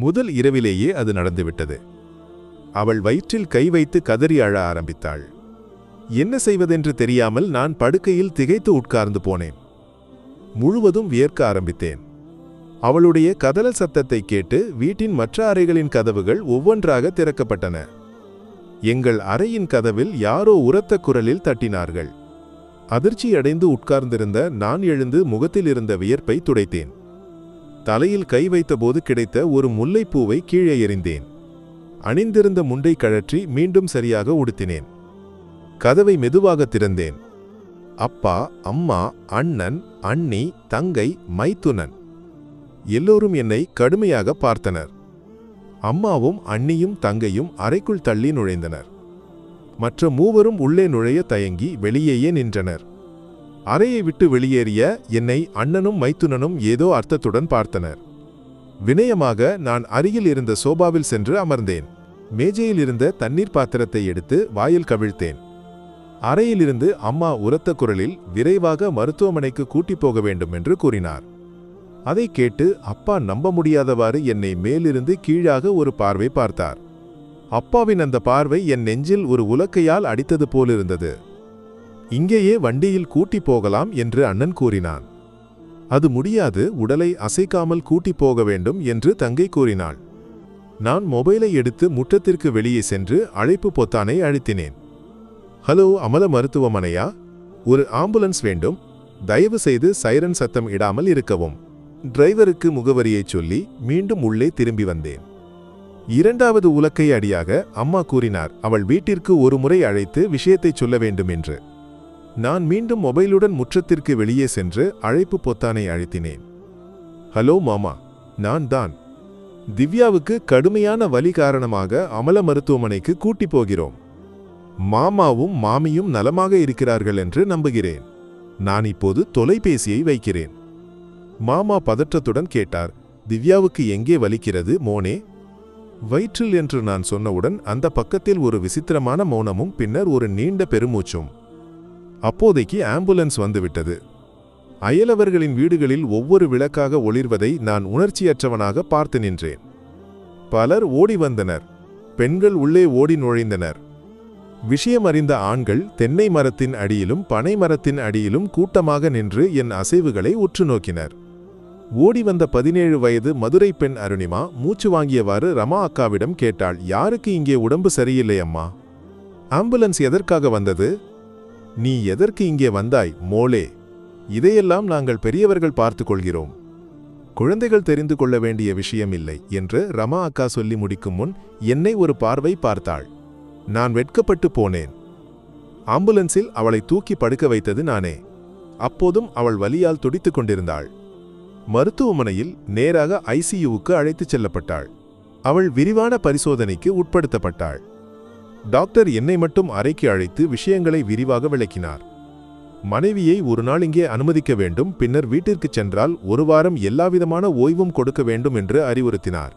முதல் இரவிலேயே அது நடந்துவிட்டது. அவள் வயிற்றில் கை வைத்து கதறி அழ ஆரம்பித்தாள். என்ன செய்வதென்று தெரியாமல் நான் படுக்கையில் திகைத்து உட்கார்ந்து போனேன். முழுவதும் வியர்க்க ஆரம்பித்தேன். அவளுடைய கதறல் சத்தத்தை கேட்டு வீட்டின் மற்ற அறைகளின் கதவுகள் ஒவ்வொன்றாக திறக்கப்பட்டன. எங்கள் அறையின் கதவில் யாரோ உரத்த குரலில் தட்டினார்கள். அதிர்ச்சியடைந்து உட்கார்ந்திருந்த நான் எழுந்து முகத்தில் இருந்த வியர்ப்பை துடைத்தேன். தலையில் கை வைத்தபோது கிடைத்த ஒரு முல்லைப்பூவை கீழே எறிந்தேன். அணிந்திருந்த முண்டை கழற்றி மீண்டும் சரியாக உடுத்தினேன். கதவை மெதுவாக திறந்தேன். அப்பா, அம்மா, அண்ணன், அண்ணி, தங்கை, மைத்துனன் எல்லோரும் என்னை கடுமையாக பார்த்தனர். அம்மாவும் அண்ணியும் தங்கையும் அறைக்குள் தள்ளி நுழைந்தனர். மற்ற மூவரும் உள்ளே நுழைய தயங்கி வெளியேயே நின்றனர். அறையை விட்டு வெளியேறிய என்னை அண்ணனும் மைத்துனனும் ஏதோ அர்த்தத்துடன் பார்த்தனர். வினயமாக நான் அருகில் இருந்த சோபாவில் சென்று அமர்ந்தேன். மேஜையில் இருந்த தண்ணீர் பாத்திரத்தை எடுத்து வாயில் கவிழ்த்தேன். அறையிலிருந்து அம்மா உரத்த குரலில் விரைவாக மருத்துவமனைக்கு கூட்டிப் போக வேண்டும் என்று கூறினார். அதை கேட்டு அப்பா நம்ப முடியாதவாறு என்னை மேலிருந்து கீழாக ஒரு பார்வை பார்த்தார். அப்பாவின் அந்த பார்வை என் நெஞ்சில் ஒரு உலக்கையால் அடித்தது போலிருந்தது. இங்கேயே வண்டியில் கூட்டி போகலாம் என்று அண்ணன் கூறினான். அது முடியாது, உடலை அசைக்காமல் கூட்டி போக வேண்டும் என்று தங்கை கூறினாள். நான் மொபைலை எடுத்து முற்றத்திற்கு வெளியே சென்று அழைப்பு பொத்தானை அழுத்தினேன். ஹலோ, அமல மருத்துவமனையா? ஒரு ஆம்புலன்ஸ் வேண்டும். தயவு செய்து சைரன் சத்தம் இடாமல் இருக்கவும். டிரைவருக்கு முகவரியைச் சொல்லி மீண்டும் உள்ளே திரும்பி வந்தேன். இரண்டாவது உலக்கை அடியாக அம்மா கூறினார் அவள் வீட்டிற்கு ஒரு முறை அழைத்து விஷயத்தை சொல்ல வேண்டும் என்று. நான் மீண்டும் மொபைலுடன் முற்றத்திற்கு வெளியே சென்று அழைப்பு பொத்தானை அழுத்தினேன். ஹலோ மாமா, நான் தான். திவ்யாவுக்கு கடுமையான வலி காரணமாக அமல மருத்துவமனைக்கு கூட்டி போகிறோம். மாமாவும் மாமியும் நலமாக இருக்கிறார்கள் என்று நம்புகிறேன். நான் இப்போது தொலைபேசியை வைக்கிறேன். மாமா பதற்றத்துடன் கேட்டார், திவ்யாவுக்கு எங்கே வலிக்கிறது மோனே? வயிற்றில் என்று நான் சொன்னவுடன் அந்த பக்கத்தில் ஒரு விசித்திரமான மௌனமும் பின்னர் ஒரு நீண்ட பெருமூச்சும். அப்போதைக்கு ஆம்புலன்ஸ் வந்துவிட்டது. அயலவர்களின் வீடுகளில் ஒவ்வொரு விளக்காக ஒளிர்வதை நான் உணர்ச்சியற்றவனாக பார்த்து நின்றேன். பலர் ஓடி வந்தனர். பெண்கள் உள்ளே ஓடி நுழைந்தனர். விஷயம் அறிந்த ஆண்கள் தென்னை மரத்தின் அடியிலும் பனை மரத்தின் அடியிலும் கூட்டமாக நின்று என் அசைவுகளை உற்று நோக்கினர். ஓடி வந்த 17 வயது மதுரை பெண் அருணிமா மூச்சு வாங்கியவாறு ரமா அக்காவிடம் கேட்டாள், யாருக்கு இங்கே உடம்பு சரியில்லை அம்மா? ஆம்புலன்ஸ் எதற்காக வந்தது? நீ எதற்கு இங்கே வந்தாய் மோளே? இதையெல்லாம் நாங்கள் பெரியவர்கள் பார்த்து கொள்கிறோம். குழந்தைகள் தெரிந்து கொள்ள வேண்டிய விஷயம் இல்லை என்று ரமா அக்கா சொல்லி முடிக்கும் முன் என்னை ஒரு பார்வை பார்த்தாள். நான் வெட்கப்பட்டு போனேன். ஆம்புலன்ஸில் அவளை தூக்கி படுக்க வைத்தது நானே. அப்போதும் அவள் வலியால் துடித்துக் கொண்டிருந்தாள். மருத்துவமனையில் நேராக ஐசியூவுக்கு அழைத்துச் செல்லப்பட்டாள். அவள் விரிவான பரிசோதனைக்கு உட்படுத்தப்பட்டாள். டாக்டர் என்னை மட்டும் அறைக்கு அழைத்து விஷயங்களை விரிவாக விளக்கினார். மனைவியை ஒரு நாள் இங்கே அனுமதிக்க வேண்டும், பின்னர் வீட்டிற்கு சென்றால் ஒரு வாரம் எல்லாவிதமான ஓய்வும் கொடுக்க வேண்டும் என்று அறிவுறுத்தினார்.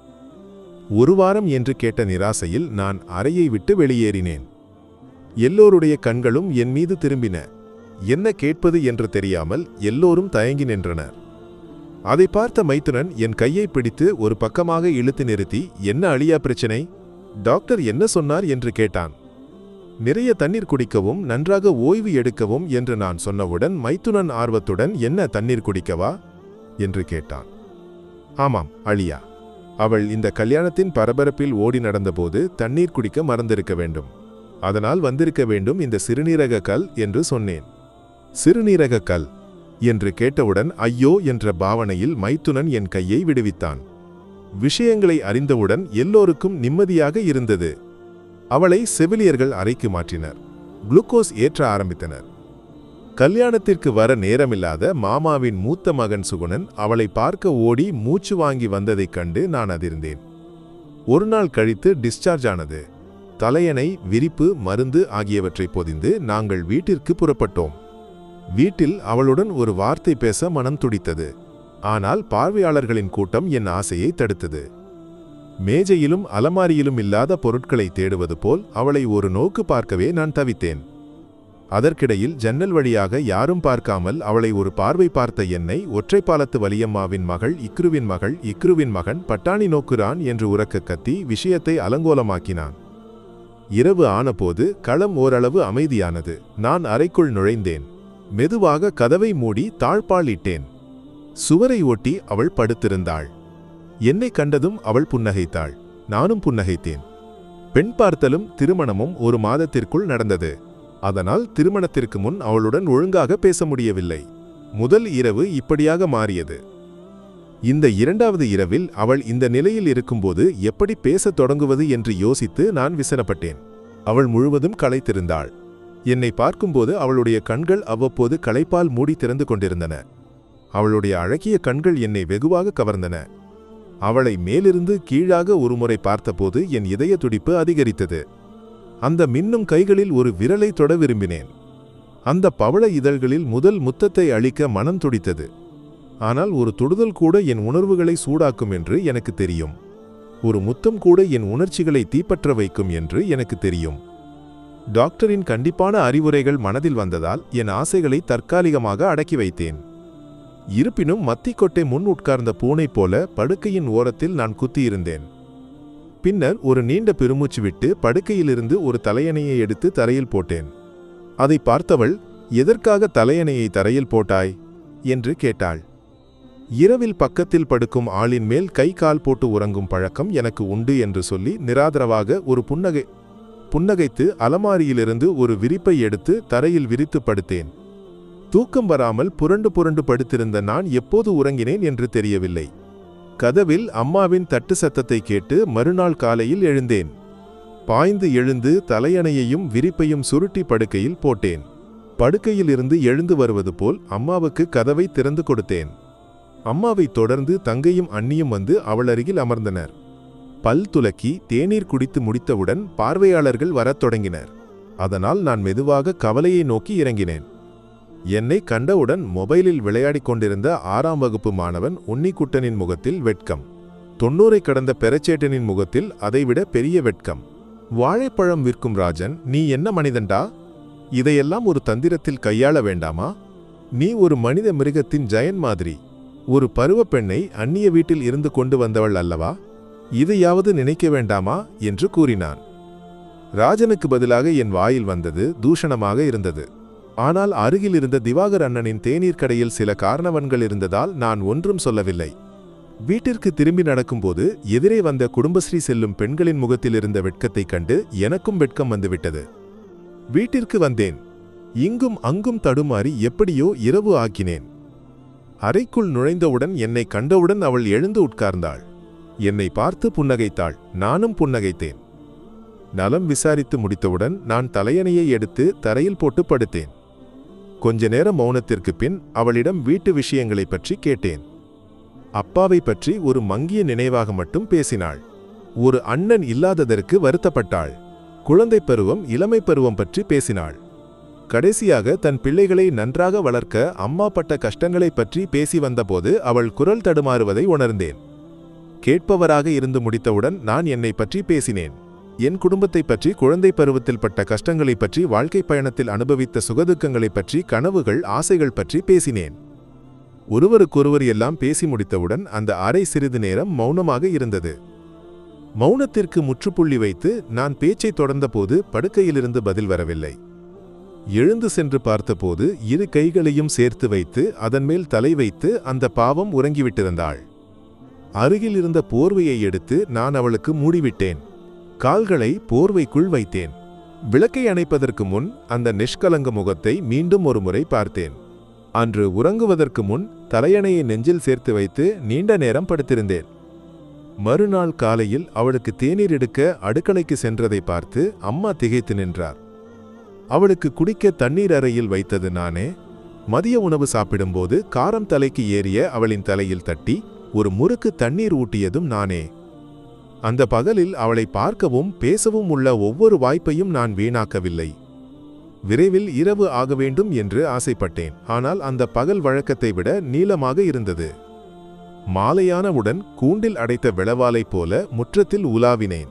ஒரு வாரம் என்று கேட்ட நிராசையில் நான் அறையை விட்டு வெளியேறினேன். எல்லோருடைய கண்களும் என் மீது திரும்பின. என்ன கேட்பது என்று தெரியாமல் எல்லோரும் தயங்கி நின்றனர். அதை பார்த்த மைத்துனன் என் கையை பிடித்து ஒரு பக்கமாக இழுத்து நிறுத்தி, என்ன அழியா பிரச்சனை? டாக்டர் என்ன சொன்னார் என்று கேட்டான். நிறைய தண்ணீர் குடிக்கவும் நன்றாக ஓய்வு எடுக்கவும் என்று நான் சொன்னவுடன் மைத்துனன் ஆர்வத்துடன், என்ன தண்ணீர் குடிக்கவா என்று கேட்டான். ஆமாம் அழியா, அவள் இந்த கல்யாணத்தின் பரபரப்பில் ஓடி நடந்தபோது தண்ணீர் குடிக்க மறந்திருக்க வேண்டும். அதனால் வந்திருக்க வேண்டும் இந்த சிறுநீரக கல் என்று சொன்னேன். சிறுநீரக கல் என்று கேட்டவுடன் ஐயோ என்ற பாவனையில் மைத்துனன் என் கையை விடுவித்தான். விஷயங்களை அறிந்தவுடன் எல்லோருக்கும் நிம்மதியாக இருந்தது. அவளை செவிலியர்கள் அறைக்கு மாற்றினர். குளுக்கோஸ் ஏற்ற ஆரம்பித்தனர். கல்யாணத்திற்கு வர நேரமில்லாத மாமாவின் மூத்த மகன் சுகுணன் அவளை பார்க்க ஓடி மூச்சு வாங்கி வந்ததைக் கண்டு நான் அதிர்ந்தேன். ஒரு நாள் கழித்து டிஸ்சார்ஜ் ஆனது. தலையணை, விரிப்பு, மருந்து ஆகியவற்றை பொதிந்து நாங்கள் வீட்டிற்கு புறப்பட்டோம். வீட்டில் அவளுடன் ஒரு வார்த்தை பேச மனம் துடித்தது. ஆனால் பார்வையாளர்களின் கூட்டம் என் ஆசையை தடுத்தது. மேஜையிலும் அலமாரியிலும் இல்லாத பொருட்களை தேடுவது போல் அவளை ஒரு நோக்கு பார்க்கவே நான் தவித்தேன். அதற்கிடையில் ஜன்னல் வழியாக யாரும் பார்க்காமல் அவளை ஒரு பார்வை பார்த்த என்னை ஒற்றைப்பாலத்து வலியம்மாவின் மகள் இக்ருவின் மகன் பட்டாணி நோக்குறான் என்று உரக்க கத்தி விஷயத்தை அலங்கோலமாக்கினான். இரவு ஆனபோது களம் ஓரளவு அமைதியானது. நான் அறைக்குள் நுழைந்தேன். மெதுவாக கதவை மூடி தாழ்பால் இட்டேன். சுவரை ஒட்டி அவள் படுத்திருந்தாள். என்னை கண்டதும் அவள் புன்னகைத்தாள். நானும் புன்னகைத்தேன். பெண் பார்த்தலும் திருமணமும் ஒரு மாதத்திற்குள் நடந்தது. அதனால் திருமணத்திற்கு முன் அவளுடன் ஒழுங்காக பேச முடியவில்லை. முதல் இரவு இப்படியாக மாறியது. இந்த இரண்டாவது இரவில் அவள் இந்த நிலையில் இருக்கும்போது எப்படி பேசத் தொடங்குவது என்று யோசித்து நான் விசனப்பட்டேன். அவள் முழுவதும் களைத்திருந்தாள். என்னை பார்க்கும்போது அவளுடைய கண்கள் அவ்வப்போது களைப்பால் மூடி திறந்து கொண்டிருந்தன. அவளுடைய அழகிய கண்கள் என்னை வெகுவாக கவர்ந்தன. அவளை மேலிருந்து கீழாக ஒருமுறை பார்த்தபோது என் இதய துடிப்பு அதிகரித்தது. அந்த மின்னும் கைகளில் ஒரு விரலை தொட விரும்பினேன். அந்த பவள இதழ்களில் முதல் முத்தத்தை அளிக்க மனம் துடித்தது. ஆனால் ஒரு தொடுதல் கூட என் உணர்வுகளை சூடாக்கும் என்று எனக்கு தெரியும். ஒரு முத்தம் கூட என் உணர்ச்சிகளை தீப்பற்ற வைக்கும் என்று எனக்கு தெரியும். டாக்டரின் கண்டிப்பான அறிவுரைகள் மனதில் வந்ததால் என் ஆசைகளை தற்காலிகமாக அடக்கி வைத்தேன். இருப்பினும் மத்திக்கொட்டை முன் உட்கார்ந்த பூனை போல படுக்கையின் ஓரத்தில் நான் குத்தியிருந்தேன். பின்னர் ஒரு நீண்ட பெருமூச்சு விட்டு படுக்கையிலிருந்து ஒரு தலையணையை எடுத்து தரையில் போட்டேன். அதை பார்த்தவள், எதற்காக தலையணையை தரையில் போட்டாய் என்று கேட்டாள். இரவில் பக்கத்தில் படுக்கும் ஆளின் மேல் கை கால் போட்டு உறங்கும் பழக்கம் எனக்கு உண்டு என்று சொல்லி நிராதரவாக ஒரு புன்னகைத்து அலமாரியிலிருந்து ஒரு விரிப்பை எடுத்து தரையில் விரித்து படுத்தேன். தூக்கம் வராமல் புரண்டு புரண்டு படுத்திருந்த நான் எப்போது உறங்கினேன் என்று தெரியவில்லை. கதவில் அம்மாவின் தட்டு சத்தத்தை கேட்டு மறுநாள் காலையில் எழுந்தேன். பாய்ந்து எழுந்து தலையணையையும் விரிப்பையும் சுருட்டி படுக்கையில் போட்டேன். படுக்கையில் இருந்து எழுந்து வருவது போல் அம்மாவுக்கு கதவை திறந்து கொடுத்தேன். அம்மாவை தொடர்ந்து தங்கையும் அண்ணியும் வந்து அவள் அருகில் அமர்ந்தனர். பல் துலக்கி தேநீர் குடித்து முடித்தவுடன் பார்வையாளர்கள் வரத் தொடங்கினர். அதனால் நான் மெதுவாக கவலையை நோக்கி இறங்கினேன். என்னை கண்டவுடன் மொபைலில் விளையாடிக் கொண்டிருந்த 6ஆம் வகுப்பு மாணவன் உன்னிக்குட்டனின் முகத்தில் வெட்கம். 90 கடந்த பெரச்சேட்டனின் முகத்தில் அதைவிட பெரிய வெட்கம். வாழைப்பழம் விற்கும் ராஜன், நீ என்ன மனிதன்டா? இதையெல்லாம் ஒரு தந்திரத்தில் கையாள வேண்டாமா? நீ ஒரு மனித மிருகத்தின் ஜயன் மாதிரி. ஒரு பருவ பெண்ணை அந்நிய வீட்டில் இருந்து கொண்டு வந்தவள் அல்லவா? இதையாவது நினைக்க வேண்டாமா என்று கூறினான். ராஜனுக்கு பதிலாக என் வாயில் வந்தது தூஷணமாக இருந்தது. ஆனால் அருகில் இருந்த திவாகர் அண்ணனின் தேநீர் கடையில் சில காரணவன்கள் இருந்ததால் நான் ஒன்றும் சொல்லவில்லை. வீட்டிற்கு திரும்பி நடக்கும்போது எதிரே வந்த குடும்பஸ்ரீ செல்லும் பெண்களின் முகத்தில் இருந்த வெட்கத்தைக் கண்டு எனக்கும் வெட்கம் வந்துவிட்டது. வீட்டிற்கு வந்தேன். இங்கும் அங்கும் தடுமாறி எப்படியோ இரவு ஆக்கினேன். அறைக்குள் நுழைந்தவுடன் என்னை கண்டவுடன் அவள் எழுந்து உட்கார்ந்தாள். என்னை பார்த்து புன்னகைத்தாள். நானும் புன்னகைத்தேன். நலம் விசாரித்து முடித்தவுடன் நான் தலையணையை எடுத்து தரையில் போட்டு படுத்தேன். கொஞ்ச நேர மௌனத்திற்கு பின் அவளிடம் வீட்டு விஷயங்களை பற்றி கேட்டேன். அப்பாவை பற்றி ஒரு மங்கிய நினைவாக மட்டும் பேசினாள். ஒரு அண்ணன் இல்லாததற்கு வருத்தப்பட்டாள். குழந்தை பருவம், இளமை பருவம் பற்றி பேசினாள். கடைசியாக தன் பிள்ளைகளை நன்றாக வளர்க்க அம்மா பட்ட கஷ்டங்களை பற்றி பேசி வந்தபோது அவள் குரல் தடுமாறுவதை உணர்ந்தேன். கேட்பவராக இருந்து முடித்தவுடன் நான் என்னை பற்றி பேசினேன். என் குடும்பத்தை பற்றி, குழந்தை பருவத்தில் பட்ட கஷ்டங்களை பற்றி, வாழ்க்கை பயணத்தில் அனுபவித்த சுகதுக்கங்களை பற்றி, கனவுகள், ஆசைகள் பற்றி பேசினேன். ஒருவருக்கொருவர் எல்லாம் பேசி முடித்தவுடன் அந்த அறை சிறிது நேரம் மௌனமாக இருந்தது. மௌனத்திற்கு முற்றுப்புள்ளி வைத்து நான் பேச்சை தொடர்ந்தபோது படுக்கையிலிருந்து பதில் வரவில்லை. எழுந்து சென்று பார்த்தபோது இரு கைகளையும் சேர்த்து வைத்து அதன் மேல் தலை வைத்து அந்த பாவம் உறங்கிவிட்டிருந்தாள். அருகில் இருந்த போர்வையை எடுத்து நான் அவளுக்கு மூடிவிட்டேன். கால்களை போர்வைக்குள் வைத்தேன். விளக்கை அணைப்பதற்கு முன் அந்த நிஷ்கலங்க முகத்தை மீண்டும் ஒரு முறை பார்த்தேன். அன்று உறங்குவதற்கு முன் தலையணையை நெஞ்சில் சேர்த்து வைத்து நீண்ட நேரம் படுத்திருந்தேன். மறுநாள் காலையில் அவளுக்கு தேநீர் எடுக்க அடுக்கலைக்கு சென்றதை பார்த்து அம்மா திகைத்து நின்றார். அவளுக்கு குடிக்க தண்ணீர் அறையில் வைத்தது நானே. மதிய உணவு சாப்பிடும்போது காரம் தலைக்கு ஏறிய அவளின் தலையில் தட்டி ஒரு முறுக்கு தண்ணீர் ஊட்டியதும் நானே. அந்த பகலில் அவளை பார்க்கவும் பேசவும் உள்ள ஒவ்வொரு வாய்ப்பையும் நான் வீணாக்கவில்லை. விரைவில் இரவு ஆக வேண்டும் என்று ஆசைப்பட்டேன். ஆனால் அந்த பகல் வழக்கத்தை விட நீளமாக இருந்தது. மாலையானவுடன் கூண்டில் அடைத்த விளவாலை போல முற்றத்தில் உலாவினேன்.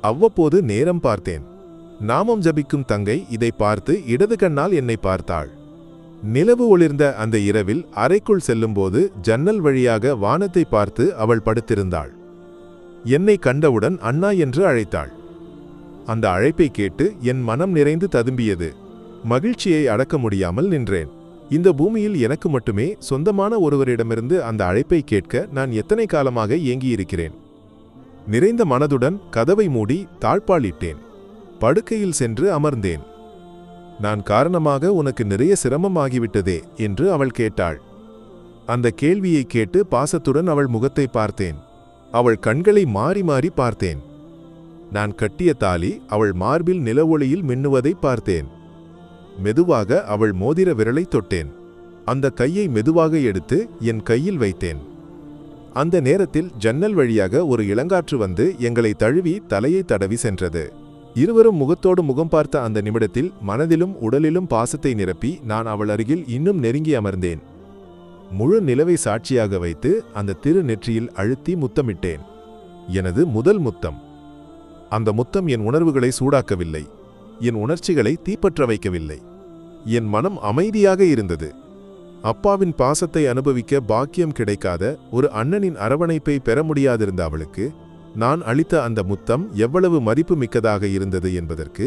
அவ்வப்போது நேரம் பார்த்தேன். நாமம் ஜபிக்கும் தங்கை இதை பார்த்து இடது கண்ணால் என்னை பார்த்தாள். நிலவு ஒளிர்ந்த அந்த இரவில் அறைக்குள் செல்லும்போது ஜன்னல் வழியாக வானத்தை பார்த்து அவள் படுத்திருந்தாள். என்னை கண்டவுடன் அண்ணா என்று அழைத்தாள். அந்த அழைப்பை கேட்டு என் மனம் நிறைந்து ததும்பியது. மகிழ்ச்சியை அடக்க முடியாமல் நின்றேன். இந்த பூமியில் எனக்கு மட்டுமே சொந்தமான ஒருவரிடமிருந்து அந்த அழைப்பை கேட்க நான் எத்தனை காலமாக ஏங்கியிருக்கிறேன். நிறைந்த மனதுடன் கதவை மூடி தாழ்பாளிட்டேன். படுக்கையில் சென்று அமர்ந்தேன். நான் காரணமாக உனக்கு நிறைய சிரமமாகிவிட்டதே என்று அவள் கேட்டாள். அந்த கேள்வியை கேட்டு பாசத்துடன் அவள் முகத்தை பார்த்தேன். அவள் கண்களை மாறி மாறி பார்த்தேன். நான் கட்டிய தாலி அவள் மார்பில் நிலவொளியில் மின்னுவதை பார்த்தேன். மெதுவாக அவள் மோதிர விரலை தொட்டேன். அந்த கையை மெதுவாக எடுத்து என் கையில் வைத்தேன். அந்த நேரத்தில் ஜன்னல் வழியாக ஒரு இளங்காற்று வந்து எங்களை தழுவி தலையை தடவி சென்றது. இருவரும் முகத்தோடு முகம் பார்த்த அந்த நிமிடத்தில் மனதிலும் உடலிலும் பாசத்தை நிரப்பி நான் அவள் அருகில் இன்னும் நெருங்கி அமர்ந்தேன். முழு நிலவை சாட்சியாக வைத்து அந்த திரு நெற்றியில் அழுத்தி முத்தமிட்டேன். எனது முதல் முத்தம். அந்த முத்தம் என் உணர்வுகளை சூடாக்கவில்லை, என் உணர்ச்சிகளை தீப்பற்ற வைக்கவில்லை. என் மனம் அமைதியாக இருந்தது. அப்பாவின் பாசத்தை அனுபவிக்க பாக்கியம் கிடைக்காத ஒரு அண்ணனின் அரவணைப்பை பெற முடியாதிருந்த அவளுக்கு நான் அளித்த அந்த முத்தம் எவ்வளவு மதிப்பு மிக்கதாக இருந்தது என்பதற்கு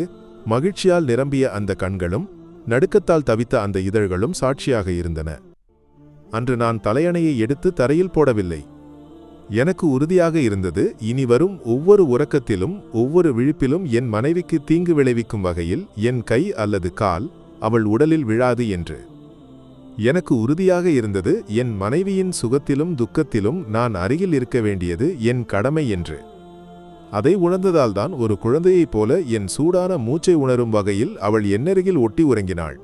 மகிழ்ச்சியால் நிரம்பிய அந்த கண்களும் நடுக்கத்தால் தவித்த அந்த இதழ்களும் சாட்சியாக இருந்தன. அன்று நான் தலையணையை எடுத்து தரையில் போடவில்லை. எனக்கு உறுதியாக இருந்தது, இனி வரும் ஒவ்வொரு உறக்கத்திலும் ஒவ்வொரு விழிப்பிலும் என் மனைவிக்கு தீங்கு விளைவிக்கும் வகையில் என் கை அல்லது கால் அவள் உடலில் விழாது என்று. எனக்கு உறுதியாக இருந்தது, என் மனைவியின் சுகத்திலும் துக்கத்திலும் நான் அருகில் இருக்க வேண்டியது என் கடமை என்று. அதை உணர்ந்ததால்தான் ஒரு குழந்தையைப் போல என் சூடான மூச்சை உணரும் வகையில் அவள் என்னருகில் ஒட்டி உறங்கினாள்.